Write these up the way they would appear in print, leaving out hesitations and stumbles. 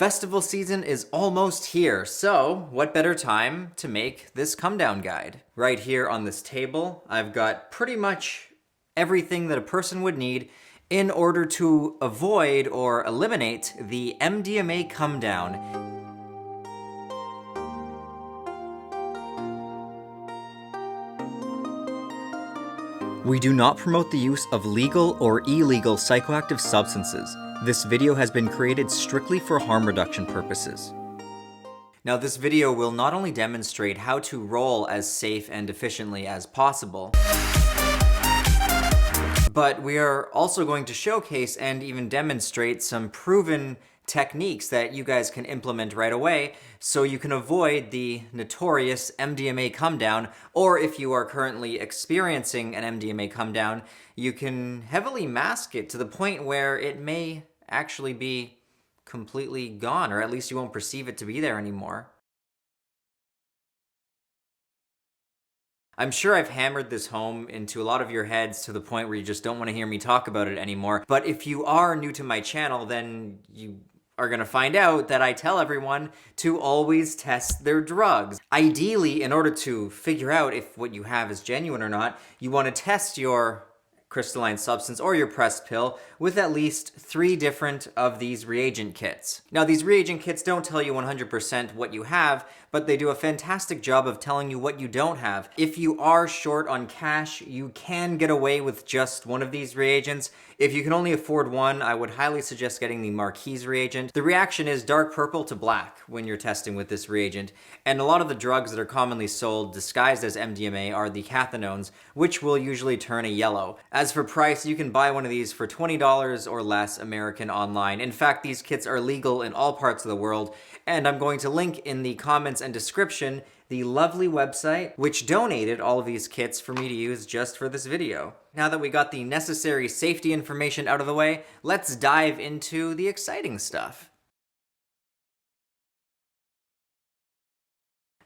Festival season is almost here, so what better time to make this come-down guide? Right here on this table, I've got pretty much everything that a person would need in order to avoid or eliminate the MDMA come-down. We do not promote the use of legal or illegal psychoactive substances. This video has been created strictly for harm reduction purposes. Now, this video will not only demonstrate how to roll as safe and efficiently as possible, but we are also going to showcase and even demonstrate some proven techniques that you guys can implement right away so you can avoid the notorious MDMA come down, or if you are currently experiencing an MDMA come down, you can heavily mask it to the point where it may actually be completely gone, or at least you won't perceive it to be there anymore. I'm sure I've hammered this home into a lot of your heads to the point where you just don't want to hear me talk about it anymore, but if you are new to my channel, then you are gonna find out that I tell everyone to always test their drugs. Ideally, in order to figure out if what you have is genuine or not, you want to test your crystalline substance or your pressed pill with at least 3 different of these reagent kits. Now, these reagent kits don't tell you 100% what you have, but they do a fantastic job of telling you what you don't have. If you are short on cash, you can get away with just one of these reagents. If you can only afford one, I would highly suggest getting the Marquise reagent. The reaction is dark purple to black when you're testing with this reagent, and a lot of the drugs that are commonly sold disguised as MDMA are the cathinones, which will usually turn a yellow. As for price, you can buy one of these for $20 or less American online. In fact, these kits are legal in all parts of the world, and I'm going to link in the comments and description the lovely website which donated all of these kits for me to use just for this video. Now that we got the necessary safety information out of the way, let's dive into the exciting stuff.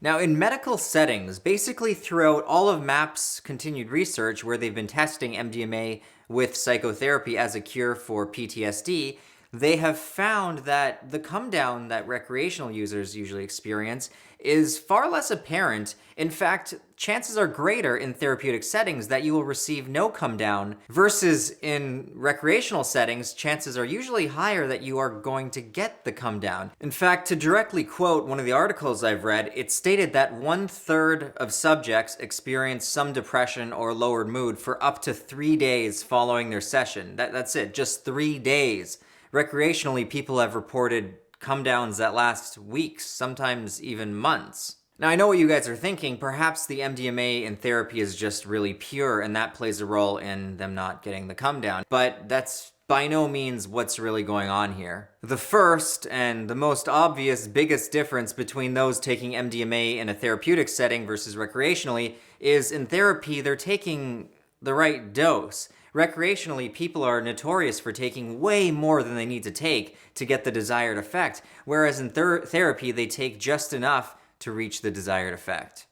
Now, in medical settings, basically throughout all of MAP's continued research where they've been testing MDMA with psychotherapy as a cure for PTSD, they have found that the come down that recreational users usually experience is far less apparent. In fact, chances are greater in therapeutic settings that you will receive no come down, versus in recreational settings, chances are usually higher that you are going to get the come down. In fact, to directly quote one of the articles I've read, it stated that 1/3 of subjects experience some depression or lowered mood for up to 3 days following their session. That's it, just 3 days. Recreationally, people have reported come-downs that last weeks, sometimes even months. Now, I know what you guys are thinking. Perhaps the MDMA in therapy is just really pure, and that plays a role in them not getting the come-down. But that's by no means what's really going on here. The first and the most obvious biggest difference between those taking MDMA in a therapeutic setting versus recreationally is in therapy, they're taking the right dose. Recreationally, people are notorious for taking way more than they need to take to get the desired effect, whereas in therapy, they take just enough to reach the desired effect.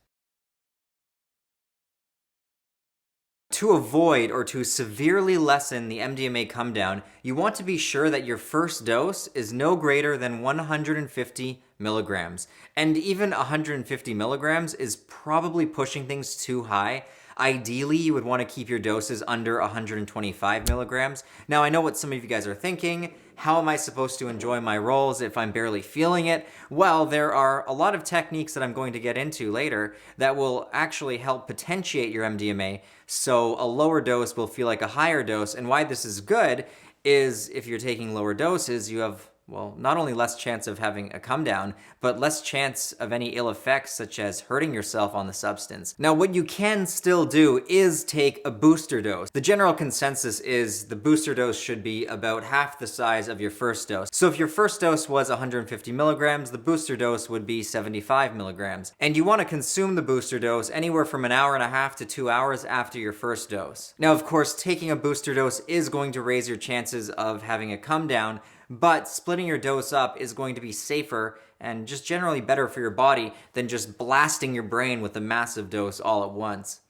To avoid or to severely lessen the MDMA come down, you want to be sure that your first dose is no greater than 150 milligrams. And even 150 milligrams is probably pushing things too high. Ideally, you would want to keep your doses under 125 milligrams. Now, I know what some of you guys are thinking. How am I supposed to enjoy my rolls if I'm barely feeling it? Well, there are a lot of techniques that I'm going to get into later that will actually help potentiate your MDMA, so a lower dose will feel like a higher dose. And why this is good is if you're taking lower doses, you have, well, not only less chance of having a come down, but less chance of any ill effects such as hurting yourself on the substance. Now, what you can still do is take a booster dose. The general consensus is the booster dose should be about half the size of your first dose. So if your first dose was 150 milligrams, the booster dose would be 75 milligrams. And you want to consume the booster dose anywhere from 1.5 hours to 2 hours after your first dose. Now, of course, taking a booster dose is going to raise your chances of having a come down, but splitting your dose up is going to be safer and just generally better for your body than just blasting your brain with a massive dose all at once.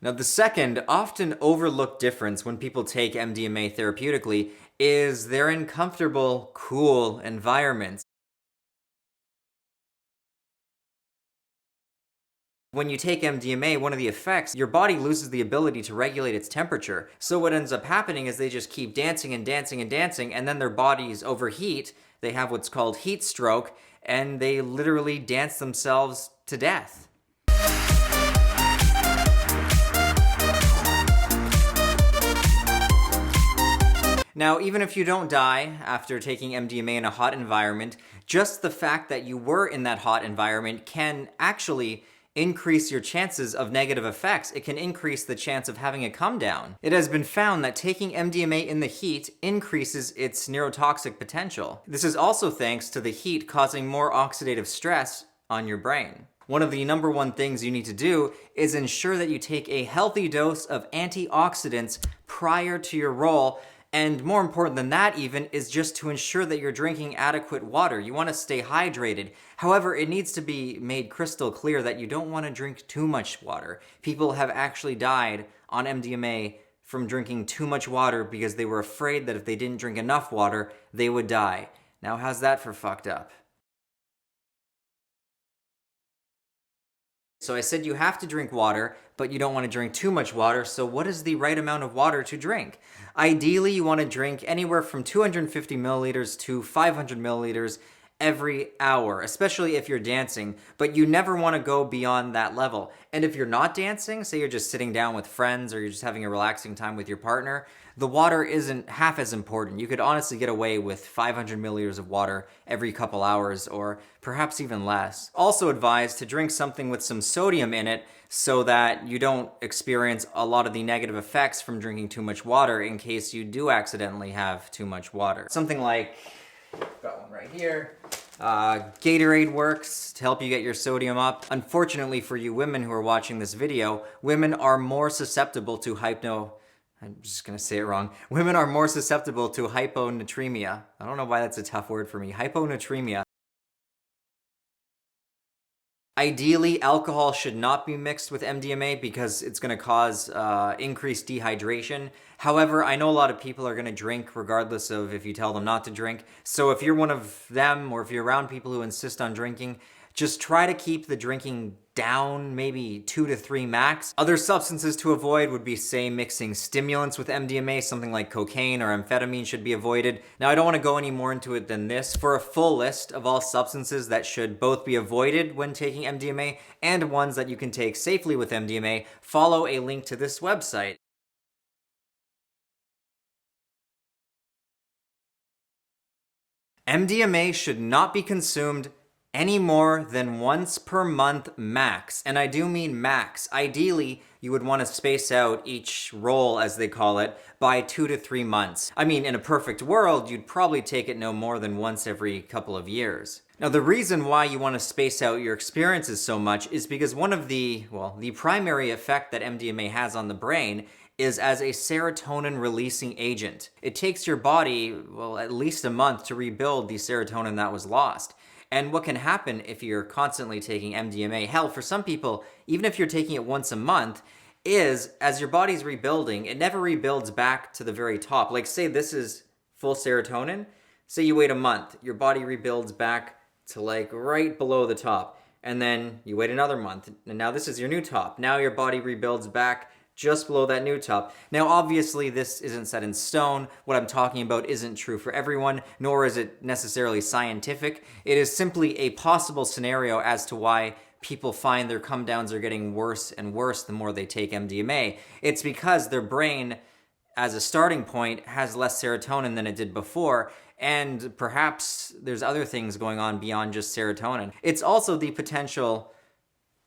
Now, the second, often overlooked difference when people take MDMA therapeutically is they're in comfortable, cool environments. When you take MDMA, one of the effects, your body loses the ability to regulate its temperature. So what ends up happening is they just keep dancing and dancing and dancing, and then their bodies overheat. They have what's called heat stroke, and they literally dance themselves to death. Now, even if you don't die after taking MDMA in a hot environment, just the fact that you were in that hot environment can actually increase your chances of negative effects. It can increase the chance of having a come down. It has been found that taking MDMA in the heat increases its neurotoxic potential. This is also thanks to the heat causing more oxidative stress on your brain. One of the number one things you need to do is ensure that you take a healthy dose of antioxidants prior to your roll. And more important than that even is just to ensure that you're drinking adequate water. You want to stay hydrated. However, it needs to be made crystal clear that you don't want to drink too much water. People have actually died on MDMA from drinking too much water because they were afraid that if they didn't drink enough water, they would die. Now, how's that for fucked up? So I said you have to drink water, but you don't want to drink too much water, so what is the right amount of water to drink? Ideally, you want to drink anywhere from 250 milliliters to 500 milliliters every hour, especially if you're dancing, but you never want to go beyond that level. And if you're not dancing, say you're just sitting down with friends or you're just having a relaxing time with your partner, the water isn't half as important. You could honestly get away with 500 milliliters of water every couple hours or perhaps even less. Also advised to drink something with some sodium in it so that you don't experience a lot of the negative effects from drinking too much water in case you do accidentally have too much water. Something like, got one right here. Gatorade works to help you get your sodium up. Unfortunately for you women who are watching this video, women are more susceptible to I'm just gonna say it wrong. Women are more susceptible to hyponatremia. I don't know why that's a tough word for me. Hyponatremia. Ideally, alcohol should not be mixed with MDMA because it's going to cause increased dehydration. However, I know a lot of people are going to drink regardless of if you tell them not to drink. So if you're one of them or if you're around people who insist on drinking, just try to keep the drinking down, maybe 2 to 3 max. Other substances to avoid would be, say, mixing stimulants with MDMA, something like cocaine or amphetamine should be avoided. Now, I don't want to go any more into it than this. For a full list of all substances that should both be avoided when taking MDMA and ones that you can take safely with MDMA, follow a link to this website. MDMA should not be consumed any more than once per month max, and I do mean max. Ideally, you would want to space out each roll, as they call it, by 2 to 3 months. I mean, in a perfect world, you'd probably take it no more than once every couple of years. Now, the reason why you want to space out your experiences so much is because one of the primary effect that MDMA has on the brain is as a serotonin-releasing agent. It takes your body, at least a month to rebuild the serotonin that was lost. And what can happen if you're constantly taking MDMA, hell, for some people, even if you're taking it once a month, is as your body's rebuilding, it never rebuilds back to the very top. Like, say this is full serotonin, say you wait a month, your body rebuilds back to like right below the top, and then you wait another month, and now this is your new top. Now your body rebuilds back just below that new top. Now, obviously, this isn't set in stone. What I'm talking about isn't true for everyone, nor is it necessarily scientific. It is simply a possible scenario as to why people find their come downs are getting worse and worse the more they take MDMA. It's because their brain, as a starting point, has less serotonin than it did before, and perhaps there's other things going on beyond just serotonin. It's also the potential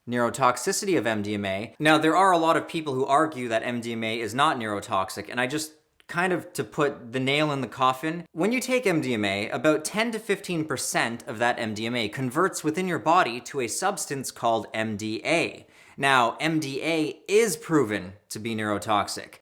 neurotoxicity of MDMA. Now, there are a lot of people who argue that MDMA is not neurotoxic, and I just kind of to put the nail in the coffin, when you take MDMA, about 10 to 15% of that MDMA converts within your body to a substance called MDA. Now, MDA is proven to be neurotoxic.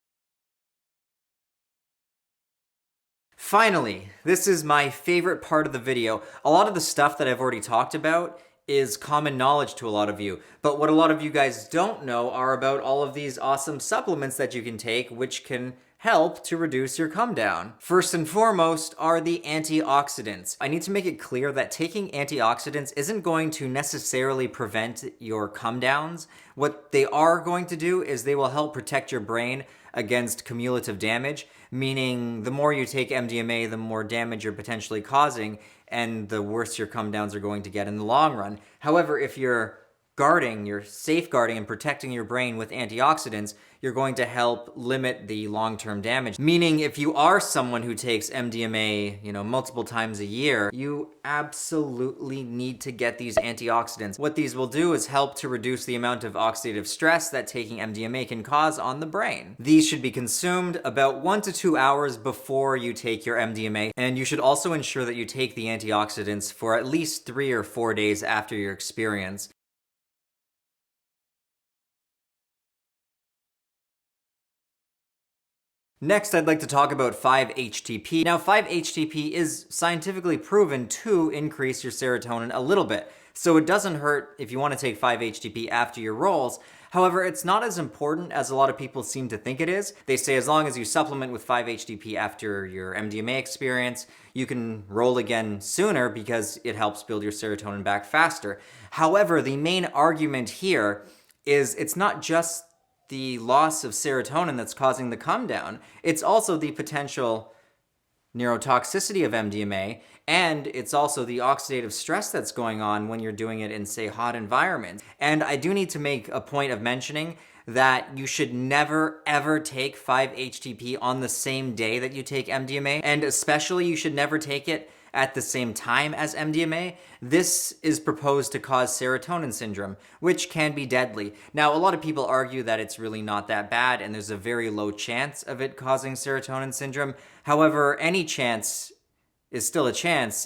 Finally, this is my favorite part of the video. A lot of the stuff that I've already talked about is common knowledge to a lot of you. But what a lot of you guys don't know are about all of these awesome supplements that you can take, which can help to reduce your come down. First and foremost are the antioxidants. I need to make it clear that taking antioxidants isn't going to necessarily prevent your come downs. What they are going to do is they will help protect your brain against cumulative damage, meaning the more you take MDMA, the more damage you're potentially causing, and the worse your come downs are going to get in the long run. However, if you're safeguarding and protecting your brain with antioxidants, you're going to help limit the long-term damage. Meaning, if you are someone who takes MDMA, multiple times a year, you absolutely need to get these antioxidants. What these will do is help to reduce the amount of oxidative stress that taking MDMA can cause on the brain. These should be consumed about 1 to 2 hours before you take your MDMA, and you should also ensure that you take the antioxidants for at least 3 or 4 days after your experience. Next, I'd like to talk about 5-HTP. Now, 5-HTP is scientifically proven to increase your serotonin a little bit, so it doesn't hurt if you want to take 5-HTP after your rolls. However, it's not as important as a lot of people seem to think it is. They say as long as you supplement with 5-HTP after your MDMA experience, you can roll again sooner because it helps build your serotonin back faster. However, the main argument here is it's not just the loss of serotonin that's causing the come down. It's also the potential neurotoxicity of MDMA, and it's also the oxidative stress that's going on when you're doing it in, say, hot environments. And I do need to make a point of mentioning that you should never ever take 5-HTP on the same day that you take MDMA, and especially you should never take it at the same time as MDMA. This is proposed to cause serotonin syndrome, which can be deadly. Now, a lot of people argue that it's really not that bad and there's a very low chance of it causing serotonin syndrome. However, any chance is still a chance.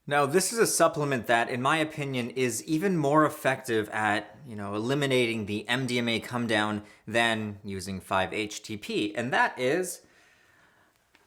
Now, this is a supplement that, in my opinion, is even more effective at, eliminating the MDMA come down than using 5-HTP, and that is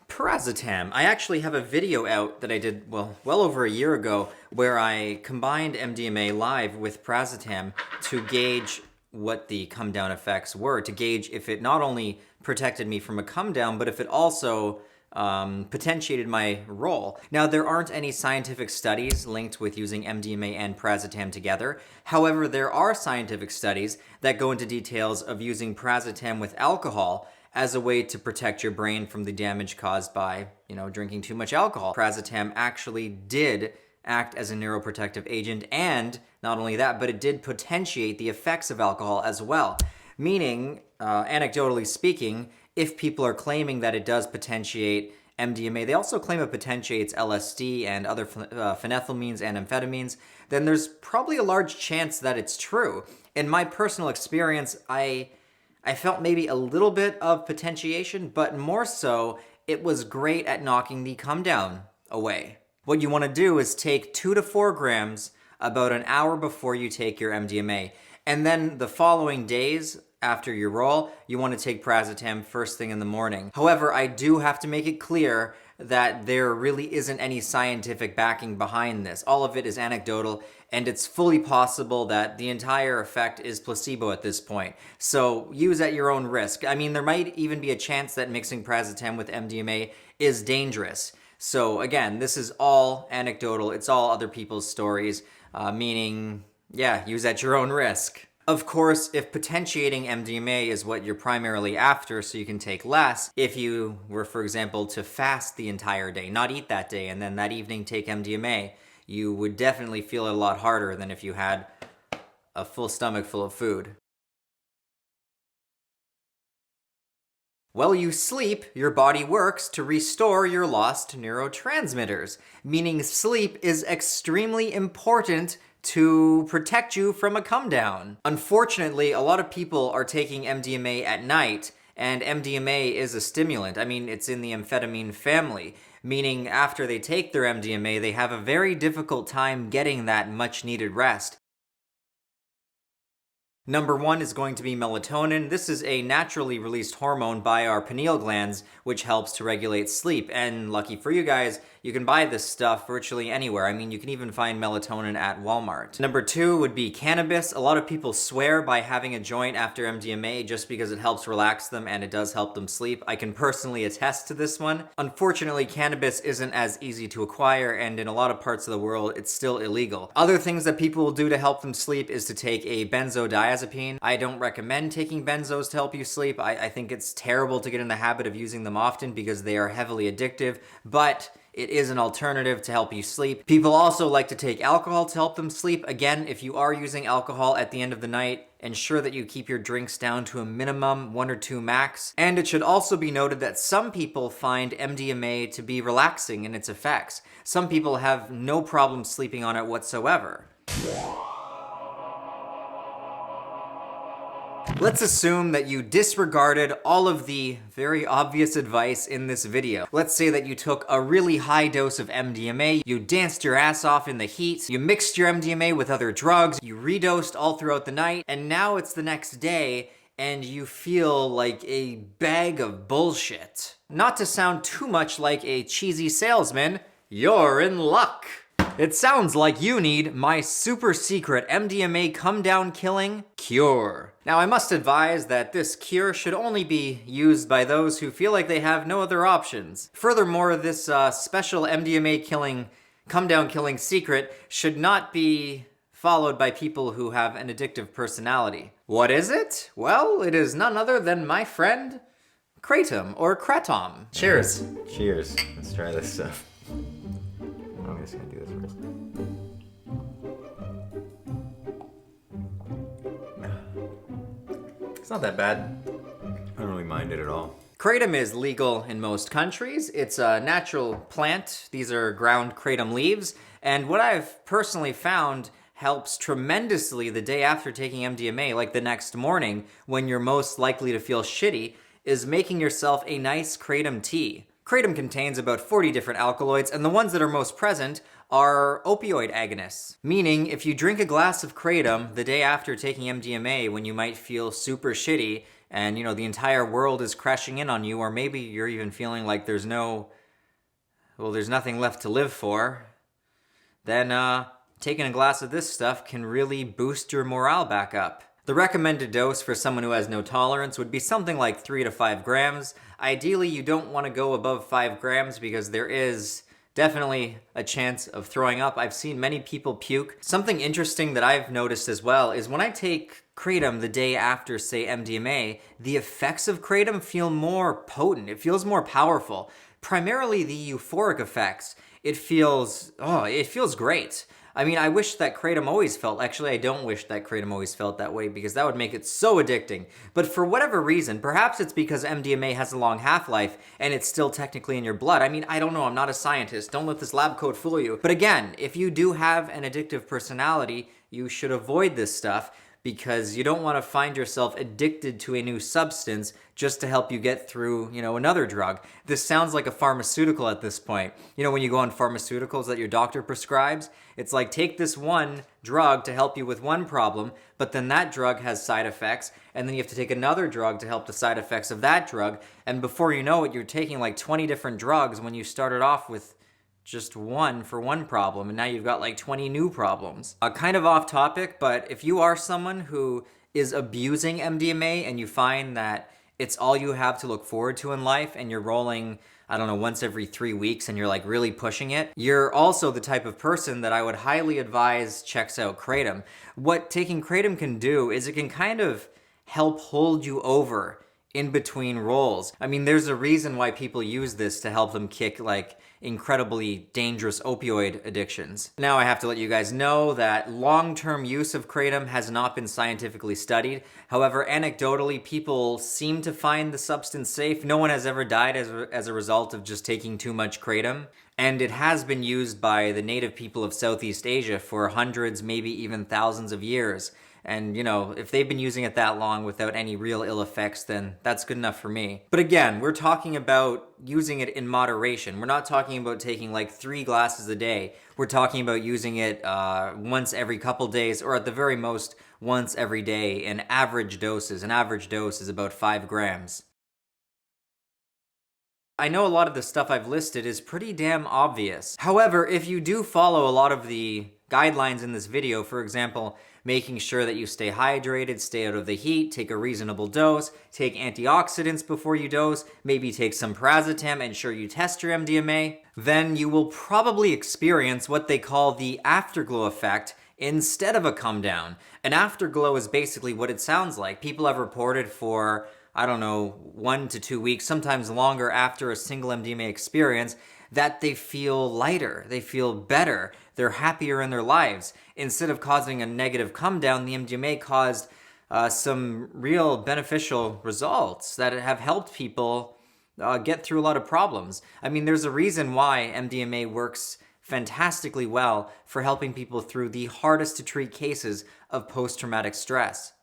Paracetam. I actually have a video out that I did, well over a year ago, where I combined MDMA live with Paracetam to gauge what the come down effects were, to gauge if it not only protected me from a come down, but if it also potentiated my roll. Now, there aren't any scientific studies linked with using MDMA and Paracetam together. However, there are scientific studies that go into details of using Paracetam with alcohol as a way to protect your brain from the damage caused by, drinking too much alcohol. Paracetam actually did act as a neuroprotective agent, and not only that, but it did potentiate the effects of alcohol as well. Meaning, anecdotally speaking, if people are claiming that it does potentiate MDMA, they also claim it potentiates LSD and other phenethylamines and amphetamines, then there's probably a large chance that it's true. In my personal experience, I felt maybe a little bit of potentiation, but more so, it was great at knocking the come down away. What you want to do is take 2 to 4 grams about an hour before you take your MDMA. And then the following days after your roll, you want to take Paracetam first thing in the morning. However, I do have to make it clear that there really isn't any scientific backing behind this. All of it is anecdotal, and it's fully possible that the entire effect is placebo at this point. So use at your own risk. I mean, there might even be a chance that mixing Paracetam with MDMA is dangerous. So again, this is all anecdotal. It's all other people's stories, meaning, use at your own risk. Of course, if potentiating MDMA is what you're primarily after so you can take less, if you were, for example, to fast the entire day, not eat that day, and then that evening take MDMA, you would definitely feel it a lot harder than if you had a full stomach full of food. While you sleep, your body works to restore your lost neurotransmitters, meaning sleep is extremely important to protect you from a come down. Unfortunately, a lot of people are taking MDMA at night, and MDMA is a stimulant. I mean, it's in the amphetamine family, meaning after they take their MDMA, they have a very difficult time getting that much needed rest. Number one is going to be melatonin. This is a naturally released hormone by our pineal glands, which helps to regulate sleep. And lucky for you guys, you can buy this stuff virtually anywhere. I mean, you can even find melatonin at Walmart. Number two would be cannabis. A lot of people swear by having a joint after MDMA just because it helps relax them and it does help them sleep. I can personally attest to this one. Unfortunately, cannabis isn't as easy to acquire, and in a lot of parts of the world, it's still illegal. Other things that people will do to help them sleep is to take a benzodiazepine. I don't recommend taking benzos to help you sleep. I think it's terrible to get in the habit of using them often because they are heavily addictive, but it is an alternative to help you sleep. People also like to take alcohol to help them sleep. Again, if you are using alcohol at the end of the night, ensure that you keep your drinks down to a minimum, 1 or 2 max. And it should also be noted that some people find MDMA to be relaxing in its effects. Some people have no problem sleeping on it whatsoever. Let's assume that you disregarded all of the very obvious advice in this video. Let's say that you took a really high dose of MDMA, you danced your ass off in the heat, you mixed your MDMA with other drugs, you redosed all throughout the night, and now it's the next day and you feel like a bag of bullshit. Not to sound too much like a cheesy salesman, you're in luck. It sounds like you need my super secret MDMA come-down killing cure. Now, I must advise that this cure should only be used by those who feel like they have no other options. Furthermore, this special MDMA killing, come-down killing secret should not be followed by people who have an addictive personality. What is it? Well, it is none other than my friend Kratom or Kratom. Cheers. Cheers. Let's try this stuff. I'm just gonna do this first. It's not that bad. I don't really mind it at all. Kratom is legal in most countries. It's a natural plant. These are ground kratom leaves. And what I've personally found helps tremendously the day after taking MDMA, like the next morning when you're most likely to feel shitty, is making yourself a nice kratom tea. Kratom contains about 40 different alkaloids, and the ones that are most present are opioid agonists. Meaning, if you drink a glass of kratom the day after taking MDMA when you might feel super shitty and, the entire world is crashing in on you, or maybe you're even feeling like there's nothing left to live for, then taking a glass of this stuff can really boost your morale back up. The recommended dose for someone who has no tolerance would be something like 3 to 5 grams. Ideally, you don't want to go above 5 grams because there is definitely a chance of throwing up. I've seen many people puke. Something interesting that I've noticed as well is when I take kratom the day after, say, MDMA, the effects of kratom feel more potent. It feels more powerful. Primarily the euphoric effects. It feels great. I mean, I wish that kratom always felt, actually I don't wish that kratom always felt that way because that would make it so addicting. But for whatever reason, perhaps it's because MDMA has a long half-life and it's still technically in your blood. I mean, I don't know, I'm not a scientist. Don't let this lab coat fool you. But again, if you do have an addictive personality, you should avoid this stuff because you don't want to find yourself addicted to a new substance just to help you get through, another drug. This sounds like a pharmaceutical at this point. When you go on pharmaceuticals that your doctor prescribes, it's like take this one drug to help you with one problem, but then that drug has side effects, and then you have to take another drug to help the side effects of that drug, and before you know it, you're taking like 20 different drugs when you started off with just one for one problem, and now you've got like 20 new problems. Kind of off topic, but if you are someone who is abusing MDMA and you find that it's all you have to look forward to in life and you're rolling, once every 3 weeks and you're like really pushing it, you're also the type of person that I would highly advise checks out kratom. What taking kratom can do is it can kind of help hold you over in between rolls. I mean, there's a reason why people use this to help them kick like incredibly dangerous opioid addictions. Now I have to let you guys know that long-term use of kratom has not been scientifically studied. However, anecdotally, people seem to find the substance safe. No one has ever died as a result of just taking too much kratom. And it has been used by the native people of Southeast Asia for hundreds, maybe even thousands of years. And, you know, if they've been using it that long without any real ill effects, then that's good enough for me. But again, we're talking about using it in moderation. We're not talking about taking like 3 glasses a day. We're talking about using it once every couple days, or at the very most, once every day in average doses. An average dose is about 5 grams. I know a lot of the stuff I've listed is pretty damn obvious. However, if you do follow a lot of the guidelines in this video, for example, making sure that you stay hydrated, stay out of the heat, take a reasonable dose, take antioxidants before you dose, maybe take some paracetam, ensure you test your MDMA, then you will probably experience what they call the afterglow effect instead of a come down. An afterglow is basically what it sounds like. People have reported for, I don't know, 1 to 2 weeks, sometimes longer after a single MDMA experience, that they feel lighter, they feel better, they're happier in their lives. Instead of causing a negative come down, the MDMA caused some real beneficial results that have helped people get through a lot of problems. I mean, there's a reason why MDMA works fantastically well for helping people through the hardest to treat cases of post-traumatic stress.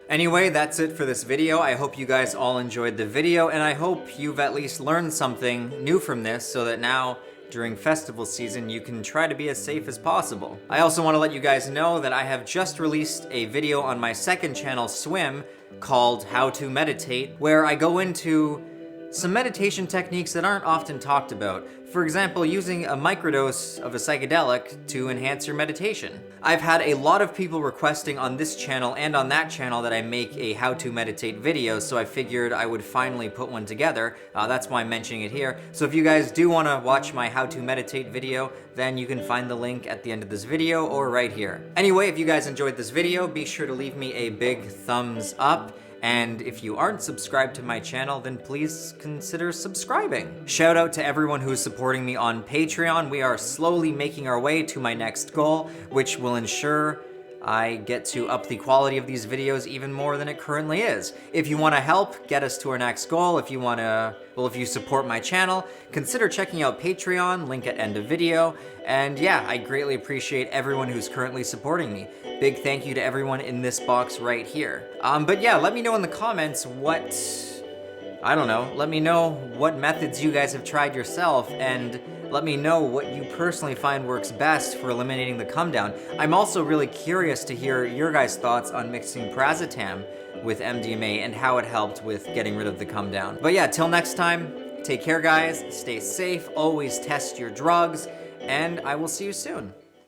Anyway, that's it for this video. I hope you guys all enjoyed the video, and I hope you've at least learned something new from this so that now, during festival season, you can try to be as safe as possible. I also want to let you guys know that I have just released a video on my second channel, Swim, called How to Meditate, where I go into some meditation techniques that aren't often talked about. For example, using a microdose of a psychedelic to enhance your meditation. I've had a lot of people requesting on this channel and on that channel that I make a how to meditate video, so I figured I would finally put one together. That's why I'm mentioning it here. So if you guys do want to watch my how to meditate video, then you can find the link at the end of this video or right here. Anyway, if you guys enjoyed this video, be sure to leave me a big thumbs up. And if you aren't subscribed to my channel, then please consider subscribing. Shout out to everyone who's supporting me on Patreon. We are slowly making our way to my next goal, which will ensure I get to up the quality of these videos even more than it currently is. If you want to help get us to our next goal, if you support my channel, consider checking out Patreon, link at end of video. And yeah, I greatly appreciate everyone who's currently supporting me. Big thank you to everyone in this box right here. But yeah, let me know in the comments let me know what methods you guys have tried yourself, and let me know what you personally find works best for eliminating the come down. I'm also really curious to hear your guys' thoughts on mixing paracetam with MDMA and how it helped with getting rid of the come down. But yeah, till next time, take care guys, stay safe, always test your drugs, and I will see you soon.